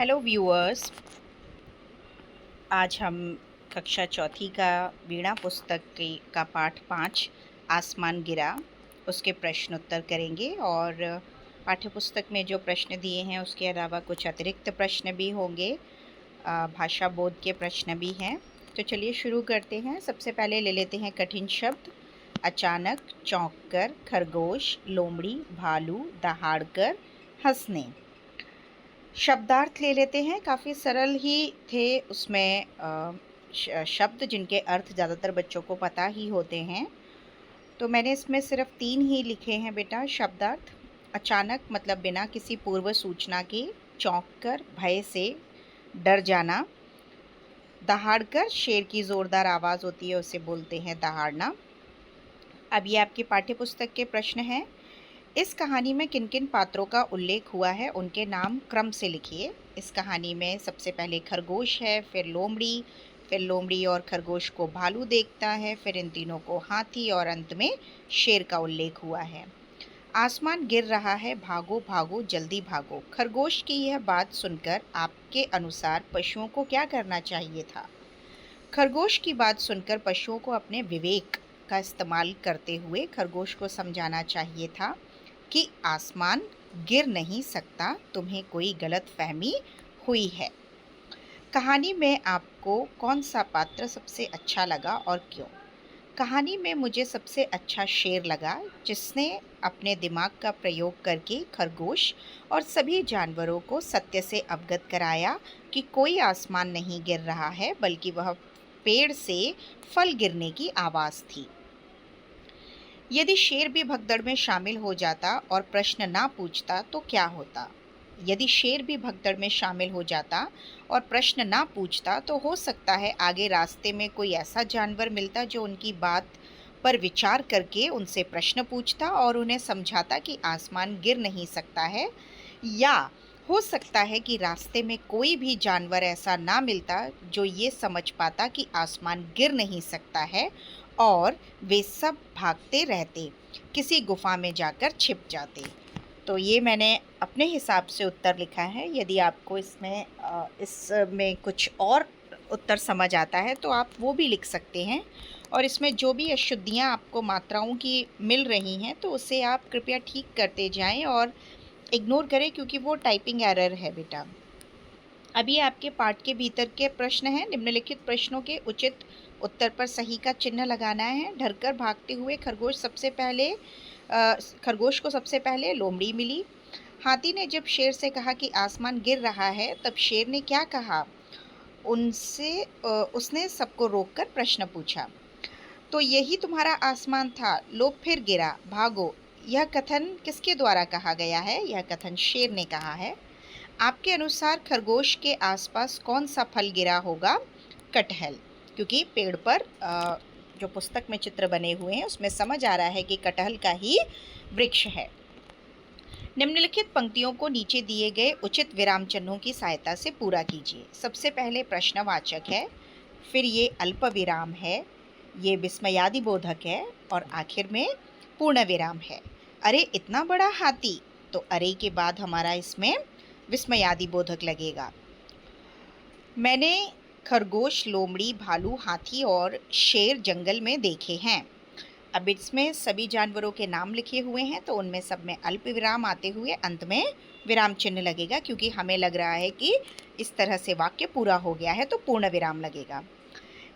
Hello viewers. आज हम कक्षा चौथी का वीणा पुस्तक का पाठ 5 आसमान गिरा उसके प्रश्न उत्तर करेंगे। और पाठ्य पुस्तक में जो प्रश्न दिए हैं उसके अलावा कुछ अतिरिक्त प्रश्न भी होंगे, भाषा बोध के प्रश्न भी हैं। तो चलिए शुरू करते हैं। सबसे पहले ले लेते हैं कठिन शब्द। अचानक, चौंक कर, खरगोश, लोमड़ी, भालू, दहाड़कर, हंसने। शब्दार्थ ले लेते हैं। काफ़ी सरल ही थे उसमें शब्द जिनके अर्थ ज़्यादातर बच्चों को पता ही होते हैं। तो मैंने इसमें सिर्फ 3 ही लिखे हैं बेटा शब्दार्थ। अचानक मतलब बिना किसी पूर्व सूचना के, चौंक कर भय से डर जाना, दहाड़कर शेर की ज़ोरदार आवाज़ होती है उसे बोलते हैं दहाड़ना। अब ये आपकी पाठ्य पुस्तक के प्रश्न हैं। इस कहानी में किन किन पात्रों का उल्लेख हुआ है, उनके नाम क्रम से लिखिए। इस कहानी में सबसे पहले खरगोश है, फिर लोमड़ी और खरगोश को भालू देखता है, फिर इन तीनों को हाथी और अंत में शेर का उल्लेख हुआ है। आसमान गिर रहा है, भागो भागो जल्दी भागो। खरगोश की यह बात सुनकर आपके अनुसार पशुओं को क्या करना चाहिए था? खरगोश की बात सुनकर पशुओं को अपने विवेक का इस्तेमाल करते हुए खरगोश को समझाना चाहिए था कि आसमान गिर नहीं सकता, तुम्हें कोई गलतफहमी हुई है। कहानी में आपको कौन सा पात्र सबसे अच्छा लगा और क्यों? कहानी में मुझे सबसे अच्छा शेर लगा, जिसने अपने दिमाग का प्रयोग करके खरगोश और सभी जानवरों को सत्य से अवगत कराया कि कोई आसमान नहीं गिर रहा है, बल्कि वह पेड़ से फल गिरने की आवाज़ थी। यदि शेर भी भगदड़ में शामिल हो जाता और प्रश्न ना पूछता तो क्या होता? यदि शेर भी भगदड़ में शामिल हो जाता और प्रश्न ना पूछता तो हो सकता है आगे रास्ते में कोई ऐसा जानवर मिलता जो उनकी बात पर विचार करके उनसे प्रश्न पूछता और उन्हें समझाता कि आसमान गिर नहीं सकता है। या हो सकता है कि रास्ते में कोई भी जानवर ऐसा ना मिलता जो ये समझ पाता कि आसमान गिर नहीं सकता है, और वे सब भागते रहते, किसी गुफा में जाकर छिप जाते। तो ये मैंने अपने हिसाब से उत्तर लिखा है। यदि आपको इसमें कुछ और उत्तर समझ आता है तो आप वो भी लिख सकते हैं। और इसमें जो भी अशुद्धियाँ आपको मात्राओं की मिल रही हैं तो उसे आप कृपया ठीक करते जाएं और इग्नोर करें, क्योंकि वो टाइपिंग एरर है बेटा। अभी आपके पाठ के भीतर के प्रश्न हैं। निम्नलिखित प्रश्नों के उचित उत्तर पर सही का चिन्ह लगाना है। डरकर भागते हुए खरगोश को सबसे पहले लोमड़ी मिली। हाथी ने जब शेर से कहा कि आसमान गिर रहा है, तब शेर ने क्या कहा? उसने सबको रोककर प्रश्न पूछा, तो यही तुम्हारा आसमान था, लो फिर गिरा, भागो। यह कथन किसके द्वारा कहा गया है? यह कथन शेर ने कहा है। आपके अनुसार खरगोश के आसपास कौन सा फल गिरा होगा? कटहल, क्योंकि पेड़ पर जो पुस्तक में चित्र बने हुए हैं उसमें समझ आ रहा है कि कटहल का ही वृक्ष है। निम्नलिखित पंक्तियों को नीचे दिए गए उचित विराम चिन्हों की सहायता से पूरा कीजिए। सबसे पहले प्रश्नवाचक है, फिर ये अल्प विराम है, ये विस्मयादिबोधक है, और आखिर में पूर्ण विराम है। अरे इतना बड़ा हाथी, तो अरे के बाद हमारा इसमें विस्मयादिबोधक लगेगा। मैंने खरगोश, लोमड़ी, भालू, हाथी और शेर जंगल में देखे हैं। अब इसमें सभी जानवरों के नाम लिखे हुए हैं तो उनमें सब में अल्प विराम आते हुए अंत में विराम चिन्ह लगेगा, क्योंकि हमें लग रहा है कि इस तरह से वाक्य पूरा हो गया है तो पूर्ण विराम लगेगा।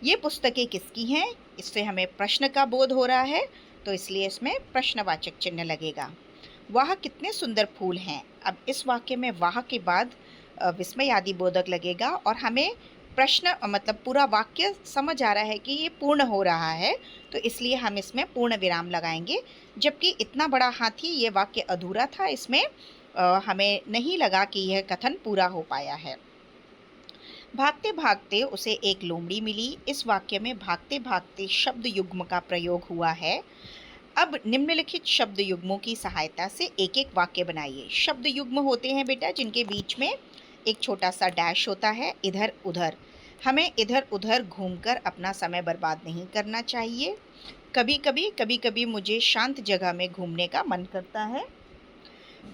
ये पुस्तकें किसकी हैं? इससे हमें प्रश्न का बोध हो रहा है तो इसलिए इसमें प्रश्नवाचक चिन्ह लगेगा। वाह कितने सुंदर फूल हैं। अब इस वाक्य में वाह के बाद विस्मयादिबोधक लगेगा और हमें प्रश्न मतलब पूरा वाक्य समझ आ रहा है कि ये पूर्ण हो रहा है, तो इसलिए हम इसमें पूर्ण विराम लगाएंगे। जबकि इतना बड़ा हाथी, ये वाक्य अधूरा था, इसमें हमें नहीं लगा कि यह कथन पूरा हो पाया है। भागते भागते उसे एक लोमड़ी मिली। इस वाक्य में भागते भागते शब्द युग्म का प्रयोग हुआ है। अब निम्नलिखित शब्द युग्मों की सहायता से एक एक वाक्य बनाइए। शब्द युग्म होते हैं बेटा जिनके बीच में एक छोटा सा डैश होता है, इधर उधर। हमें इधर उधर घूमकर अपना समय बर्बाद नहीं करना चाहिए। कभी कभी मुझे शांत जगह में घूमने का मन करता है।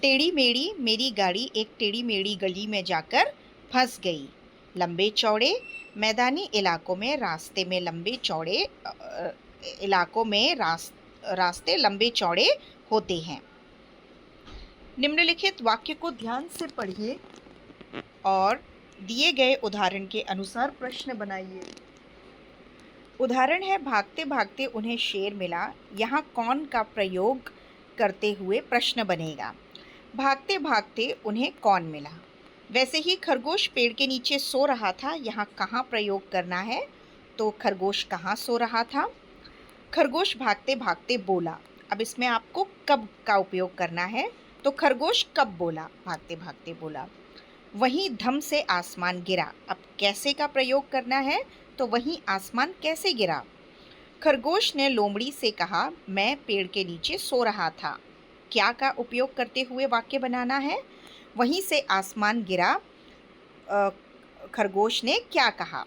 टेढ़ी मेढ़ी मेरी गाड़ी एक टेढ़ी मेढ़ी गली में जाकर फंस गई। लंबे चौड़े मैदानी इलाकों में रास्ते में लंबे चौड़े इलाकों में रास्ते लंबे चौड़े होते हैं। निम्नलिखित वाक्य को ध्यान से पढ़िए और दिए गए उदाहरण के अनुसार प्रश्न बनाइए। उदाहरण है, भागते भागते उन्हें शेर मिला। यहाँ कौन का प्रयोग करते हुए प्रश्न बनेगा। भागते भागते उन्हें कौन मिला। वैसे ही खरगोश पेड़ के नीचे सो रहा था। यहाँ कहाँ प्रयोग करना है, तो खरगोश कहाँ सो रहा था। खरगोश भागते भागते बोला। अब इसमें आपको कब का उपयोग करना है, तो खरगोश कब बोला, भागते भागते बोला। वहीं धम से आसमान गिरा। अब कैसे का प्रयोग करना है, तो वहीं आसमान कैसे गिरा। खरगोश ने लोमड़ी से कहा, मैं पेड़ के नीचे सो रहा था। क्या का उपयोग करते हुए वाक्य बनाना है। वहीं से आसमान गिरा, खरगोश ने क्या कहा।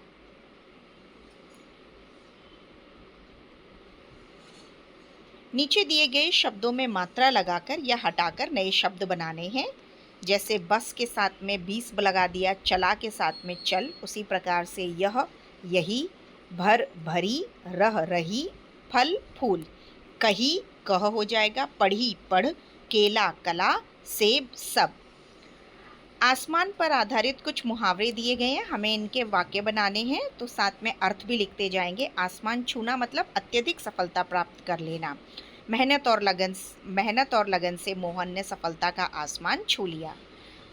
नीचे दिए गए शब्दों में मात्रा लगाकर या हटाकर नए शब्द बनाने हैं। जैसे बस के साथ में 20 लगा दिया, चला के साथ में चल, उसी प्रकार से यह, यही, भर, भरी, रह, रही, फल, फूल, कही, कह हो जाएगा, पढ़ी, पढ़, केला, कला, सेब, सब। आसमान पर आधारित कुछ मुहावरे दिए गए हैं, हमें इनके वाक्य बनाने हैं, तो साथ में अर्थ भी लिखते जाएंगे। आसमान छूना मतलब अत्यधिक सफलता प्राप्त कर लेना। मेहनत और लगन से मोहन ने सफलता का आसमान छू लिया।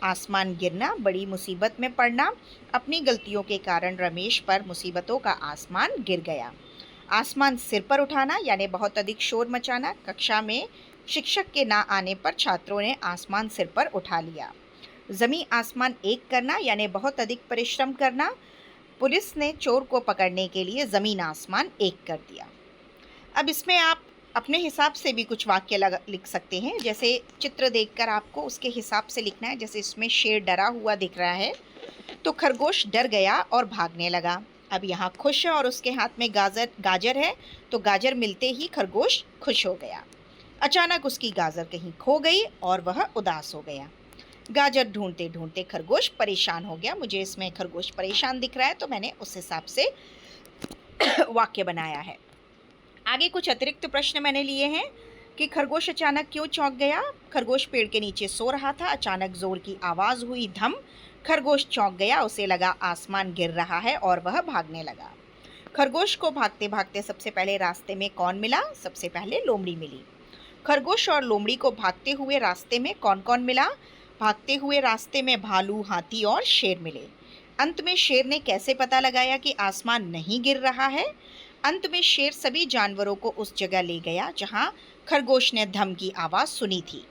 आसमान गिरना, बड़ी मुसीबत में पड़ना। अपनी गलतियों के कारण रमेश पर मुसीबतों का आसमान गिर गया। आसमान सिर पर उठाना यानी बहुत अधिक शोर मचाना। कक्षा में शिक्षक के ना आने पर छात्रों ने आसमान सिर पर उठा लिया। ज़मीं आसमान एक करना यानी बहुत अधिक परिश्रम करना। पुलिस ने चोर को पकड़ने के लिए ज़मीन आसमान एक कर दिया। अब इसमें आप अपने हिसाब से भी कुछ वाक्य लिख सकते हैं। जैसे चित्र देखकर आपको उसके हिसाब से लिखना है। जैसे इसमें शेर डरा हुआ दिख रहा है, तो खरगोश डर गया और भागने लगा। अब यहाँ खुश है और उसके हाथ में गाजर है, तो गाजर मिलते ही खरगोश खुश हो गया। अचानक उसकी गाजर कहीं खो गई और वह उदास हो गया। गाजर ढूंढते ढूंढते खरगोश परेशान हो गया। मुझे इसमें खरगोश परेशान दिख रहा है, तो मैंने उस हिसाब से वाक्य बनाया है। आगे कुछ अतिरिक्त प्रश्न मैंने लिए हैं कि खरगोश अचानक क्यों चौंक गया। खरगोश पेड़ के नीचे सो रहा था। अचानक जोर की आवाज हुई, धम। खरगोश चौंक गया, उसे लगा आसमान गिर रहा है और वह भागने लगा। खरगोश को भागते भागते सबसे पहले रास्ते में कौन मिला। सबसे पहले लोमड़ी मिली। खरगोश और लोमड़ी को भागते हुए रास्ते में कौन कौन मिला। भागते हुए रास्ते में भालू, हाथी और शेर मिले। अंत में शेर ने कैसे पता लगाया कि आसमान नहीं गिर रहा है। अंत में शेर सभी जानवरों को उस जगह ले गया जहां खरगोश ने धम की आवाज़ सुनी थी,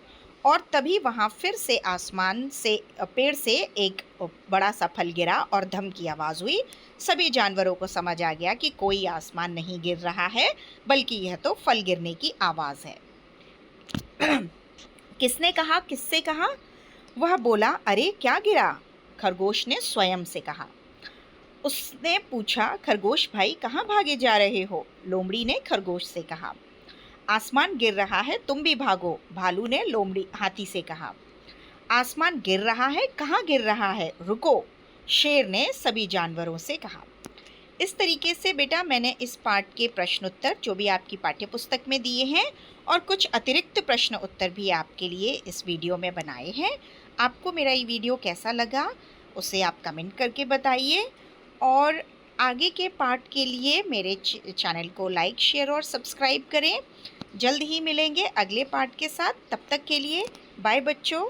और तभी वहां फिर से आसमान से पेड़ से एक बड़ा सा फल गिरा और धम की आवाज़ हुई। सभी जानवरों को समझ आ गया कि कोई आसमान नहीं गिर रहा है, बल्कि यह तो फल गिरने की आवाज़ है। किसने कहा, किससे कहा। वह बोला, अरे क्या गिरा। खरगोश ने स्वयं से कहा। उसने पूछा, खरगोश भाई कहाँ भागे जा रहे हो। लोमड़ी ने खरगोश से कहा। आसमान गिर रहा है, तुम भी भागो। भालू ने हाथी से कहा। आसमान गिर रहा है, कहाँ गिर रहा है, रुको। शेर ने सभी जानवरों से कहा। इस तरीके से बेटा मैंने इस पाठ के प्रश्न उत्तर जो भी आपकी पाठ्य पुस्तक में दिए हैं और कुछ अतिरिक्त प्रश्न उत्तर भी आपके लिए इस वीडियो में बनाए हैं। आपको मेरा ये वीडियो कैसा लगा उसे आप कमेंट करके बताइए, और आगे के पार्ट के लिए मेरे चैनल को लाइक, शेयर और सब्सक्राइब करें। जल्द ही मिलेंगे अगले पार्ट के साथ। तब तक के लिए बाय बच्चों।